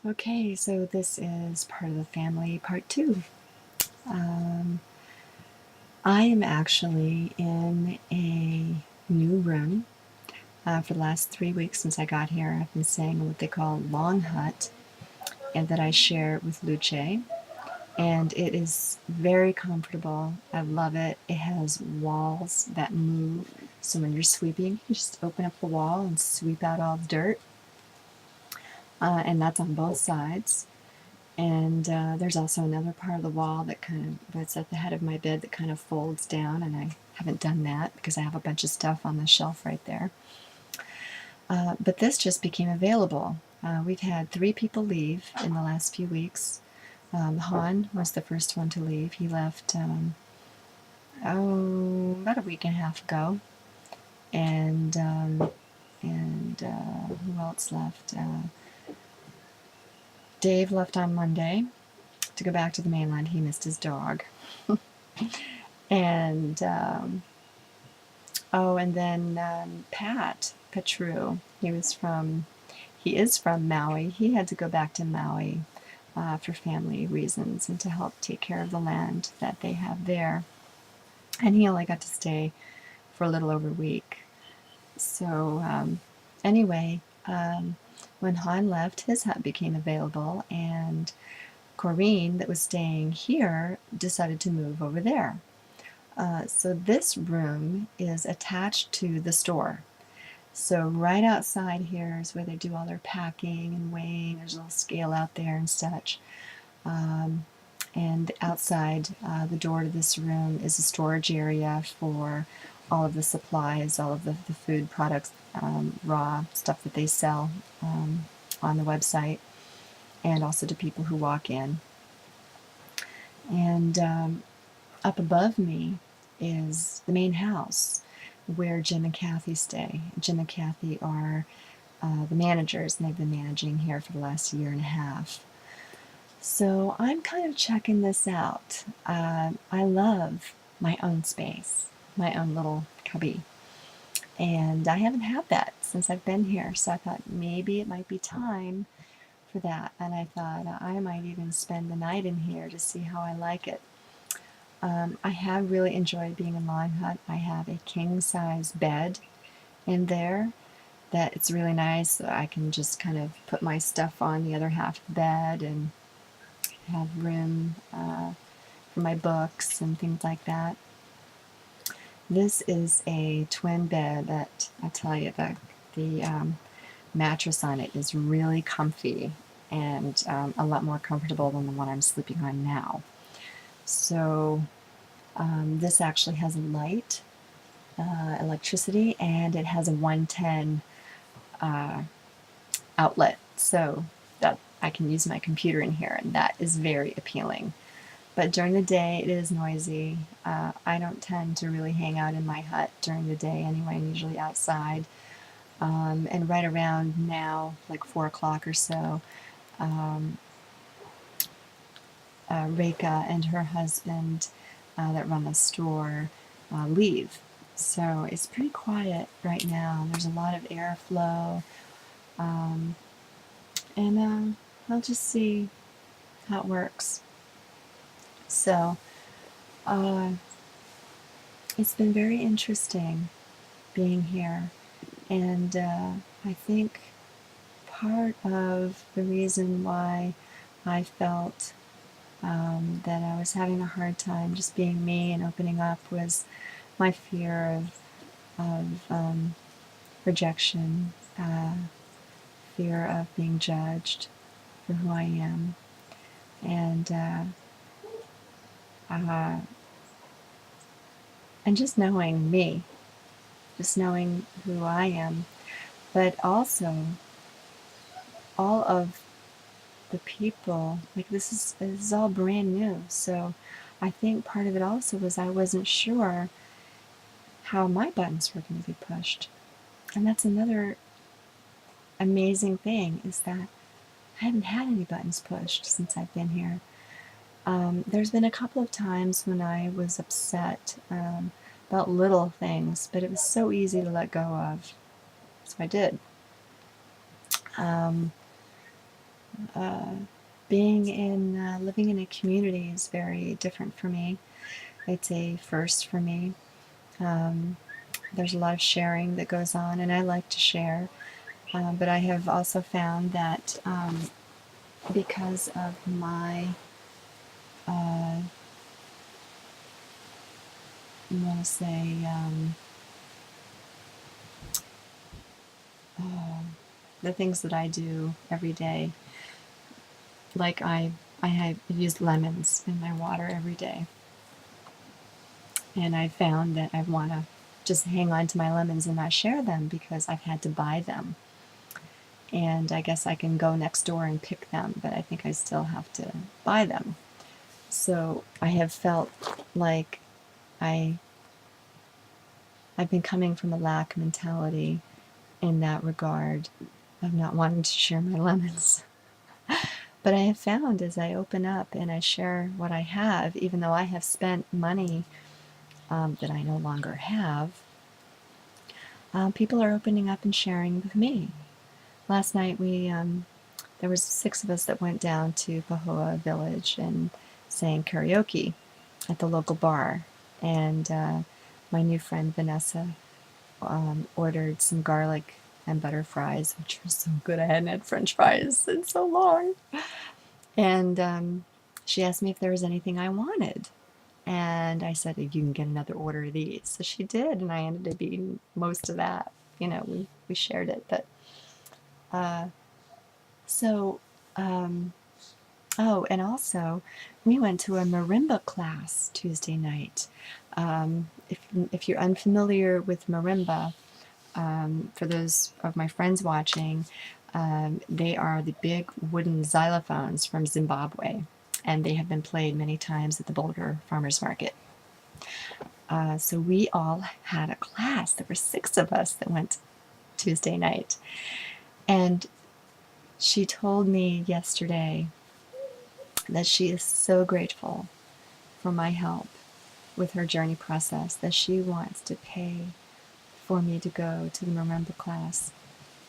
Okay, so this is part of the family, part two. Um, I am actually in a new room. For the last 3 weeks since I got here, I've been staying in what they call Long Hut, and that I share with Luce. And it is very comfortable. I love it. It has walls that move. So when you're sweeping, you just open up the wall and sweep out all the dirt. And that's on both sides. And there's also another part of the wall that's at the head of my bed that kind of folds down, and I haven't done that because I have a bunch of stuff on the shelf right there. But this just became available. We've had 3 people leave in the last few weeks. Han was the first one to leave. He left, about a week and a half ago. And who else left? Dave left on Monday to go back to the mainland. He missed his dog. And and then Pat Petru. He is from Maui. He had to go back to Maui for family reasons and to help take care of the land that they have there. And he only got to stay for a little over a week. So anyway, when Han left, his hut became available, and Corrine, that was staying here, decided to move over there. So this room is attached to the store. So right outside here is where they do all their packing and weighing. There's a little scale out there and such. And outside the door to this room is a storage area for all of the supplies, all of the food products, raw stuff that they sell on the website, and also to people who walk in. And up above me is the main house where Jim and Kathy stay. Jim and Kathy are the managers, and they've been managing here for the last year and a half. So I'm kind of checking this out. I love my own space, my own little cubby. And I haven't had that since I've been here. So I thought maybe it might be time for that. And I thought I might even spend the night in here to see how I like it. I have really enjoyed being in Long Hut. I have a king-size bed in there that it's really nice. So I can just kind of put my stuff on the other half of the bed and have room for my books and things like that. This is a twin bed that I tell you, the mattress on it is really comfy and a lot more comfortable than the one I'm sleeping on now. So this actually has a light, electricity, and it has a 110 outlet, so that I can use my computer in here, and that is very appealing. But during the day, it is noisy. I don't tend to really hang out in my hut during the day anyway. I'm usually outside. And right around now, like 4 o'clock or so, Reka and her husband that run the store leave. So it's pretty quiet right now. There's a lot of airflow. And I'll just see how it works. So it's been very interesting being here. And I think part of the reason why I felt that I was having a hard time just being me and opening up was my fear of rejection, fear of being judged for who I am, and uh, and just knowing me, just knowing who I am, but also all of the people. Like this is all brand new, so I think part of it also was I wasn't sure how my buttons were going to be pushed. And that's another amazing thing, is that I haven't had any buttons pushed since I've been here. There's been a couple of times when I was upset about little things, but it was so easy to let go of, so I did. Um, Uh, Being in living in a community is very different for me. It's a first for me. Um, there's a lot of sharing that goes on, and I like to share. But I have also found that because of my, I want to say, oh, the things that I do every day, like I have used lemons in my water every day, and I found that I want to just hang on to my lemons and not share them because I've had to buy them. And I guess I can go next door and pick them, but I think I still have to buy them. So I have felt like I I've been coming from a lack mentality in that regard of not wanting to share my lemons. But I have found as I open up and I share what I have, even though I have spent money that I no longer have, people are opening up and sharing with me. Last night there was 6 of us that went down to Pahoa Village and sang karaoke at the local bar. And my new friend Vanessa ordered some garlic and butter fries, which were so good. I hadn't had French fries in so long. And she asked me if there was anything I wanted. And I said, you can get another order of these. So she did, and I ended up eating most of that. We shared it. But uh, so, um, oh, and also, we went to a marimba class Tuesday night. If you're unfamiliar with marimba, for those of my friends watching, they are the big wooden xylophones from Zimbabwe, and they have been played many times at the Boulder Farmers Market. So we all had a class. There were 6 of us that went Tuesday night. And she told me yesterday that she is so grateful for my help with her journey process, that she wants to pay for me to go to the marimba class.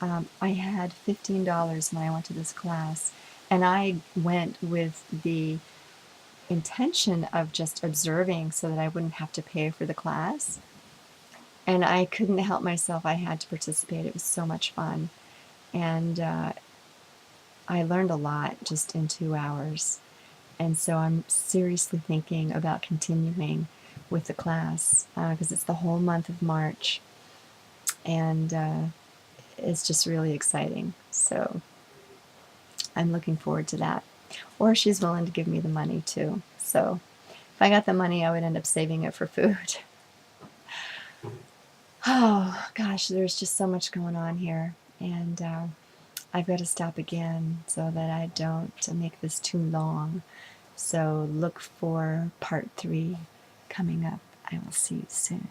I had $15 when I went to this class, and I went with the intention of just observing so that I wouldn't have to pay for the class. And I couldn't help myself. I had to participate. It was so much fun. And I learned a lot just in 2 hours. And so I'm seriously thinking about continuing with the class because it's the whole month of March. And it's just really exciting. So I'm looking forward to that. Or she's willing to give me the money too. So if I got the money, I would end up saving it for food. Oh, gosh, there's just so much going on here. And I've got to stop again so that I don't make this too long. So look for part 3 coming up. I will see you soon.